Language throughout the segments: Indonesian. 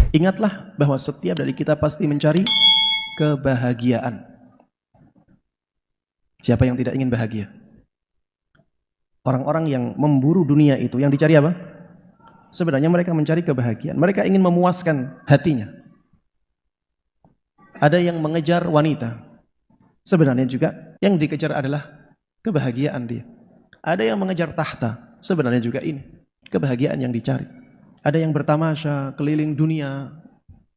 Ingatlah bahwa setiap dari kita pasti mencari kebahagiaan. Siapa yang tidak ingin bahagia? Orang-orang yang memburu dunia itu, yang dicari apa? Sebenarnya mereka mencari kebahagiaan. Mereka ingin memuaskan hatinya. Ada yang mengejar wanita. Sebenarnya juga yang dikejar adalah kebahagiaan dia. Ada yang mengejar tahta. Sebenarnya juga ini kebahagiaan yang dicari. Ada yang bertamasya keliling dunia.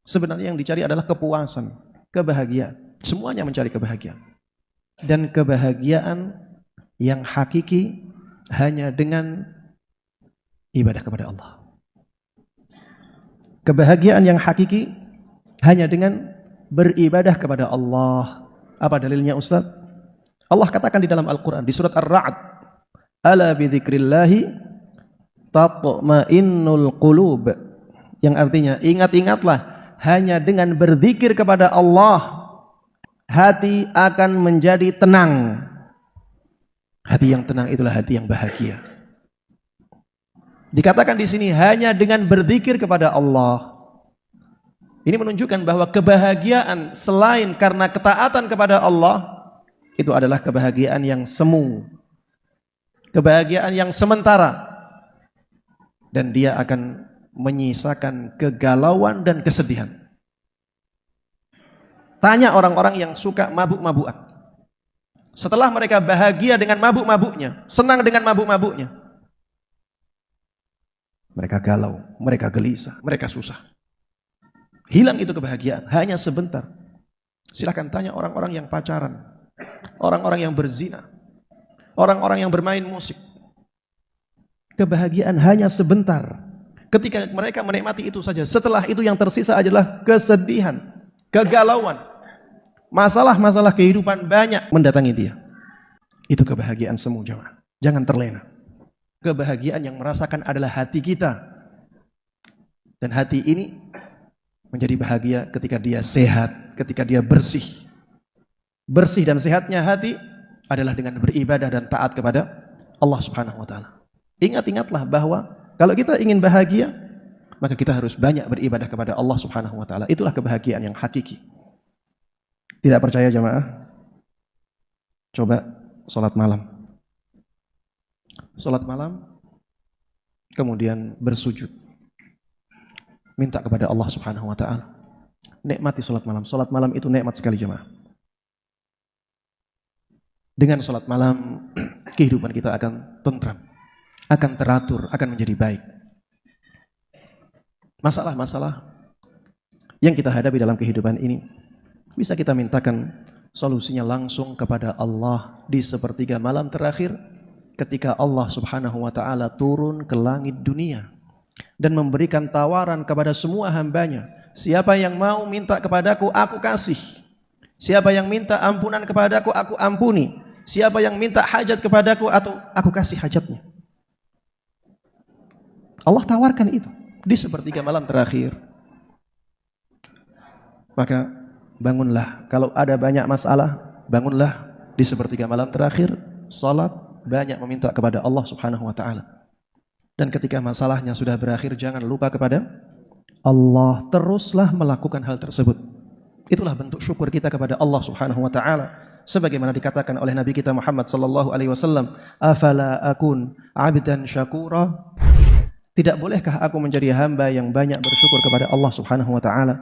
Sebenarnya yang dicari adalah kepuasan, kebahagiaan. Semuanya mencari kebahagiaan. Dan kebahagiaan yang hakiki hanya dengan ibadah kepada Allah. Kebahagiaan yang hakiki hanya dengan beribadah kepada Allah. Apa dalilnya, Ustaz? Allah katakan di dalam Al-Quran, di surat Ar-Ra'd, ala bidzikrillahi tatma'innul qulub, yang artinya ingat-ingatlah, hanya dengan berzikir kepada Allah hati akan menjadi tenang. Hati yang tenang itulah hati yang bahagia. Dikatakan di sini hanya dengan berzikir kepada Allah. Ini menunjukkan bahwa kebahagiaan selain karena ketaatan kepada Allah itu adalah kebahagiaan yang semu, kebahagiaan yang sementara. Dan dia akan menyisakan kegalauan dan kesedihan. Tanya orang-orang yang suka mabuk-mabukan. Setelah mereka bahagia dengan mabuk-mabuknya, senang dengan mabuk-mabuknya, mereka galau, mereka gelisah, mereka susah. Hilang itu kebahagiaan, hanya sebentar. Silakan tanya orang-orang yang pacaran, orang-orang yang berzina, orang-orang yang bermain musik. Kebahagiaan hanya sebentar. Ketika mereka menikmati itu saja, setelah itu yang tersisa adalah kesedihan, kegalauan. Masalah-masalah kehidupan banyak mendatangi dia. Itu kebahagiaan semu, jemaah. Jangan terlena. Kebahagiaan yang merasakan adalah hati kita. Dan hati ini menjadi bahagia ketika dia sehat, ketika dia bersih. Bersih dan sehatnya hati adalah dengan beribadah dan taat kepada Allah Subhanahu wa taala. Ingat-ingatlah bahwa kalau kita ingin bahagia, maka kita harus banyak beribadah kepada Allah Subhanahu wa taala. Itulah kebahagiaan yang hakiki. Tidak percaya jemaah? Coba salat malam. Salat malam kemudian bersujud. Minta kepada Allah Subhanahu wa taala. Nikmati salat malam. Salat malam itu nikmat sekali jemaah. Dengan salat malam kehidupan kita akan tentram, akan teratur, akan menjadi baik. Masalah-masalah yang kita hadapi dalam kehidupan ini bisa kita mintakan solusinya langsung kepada Allah di sepertiga malam terakhir ketika Allah Subhanahu wa taala turun ke langit dunia dan memberikan tawaran kepada semua hambanya. Siapa yang mau minta kepadaku, aku kasih. Siapa yang minta ampunan kepadaku, aku ampuni. Siapa yang minta hajat kepadaku, atau aku kasih hajatnya. Allah tawarkan itu di sepertiga malam terakhir. Maka bangunlah, kalau ada banyak masalah, bangunlah di sepertiga malam terakhir, salat, banyak meminta kepada Allah Subhanahu wa taala. Dan ketika masalahnya sudah berakhir, jangan lupa kepada Allah, teruslah melakukan hal tersebut. Itulah bentuk syukur kita kepada Allah Subhanahu wa taala. Sebagaimana dikatakan oleh Nabi kita Muhammad sallallahu alaihi wasallam, afala akun abdan syakura? Tidak bolehkah aku menjadi hamba yang banyak bersyukur kepada Allah Subhanahu wa taala?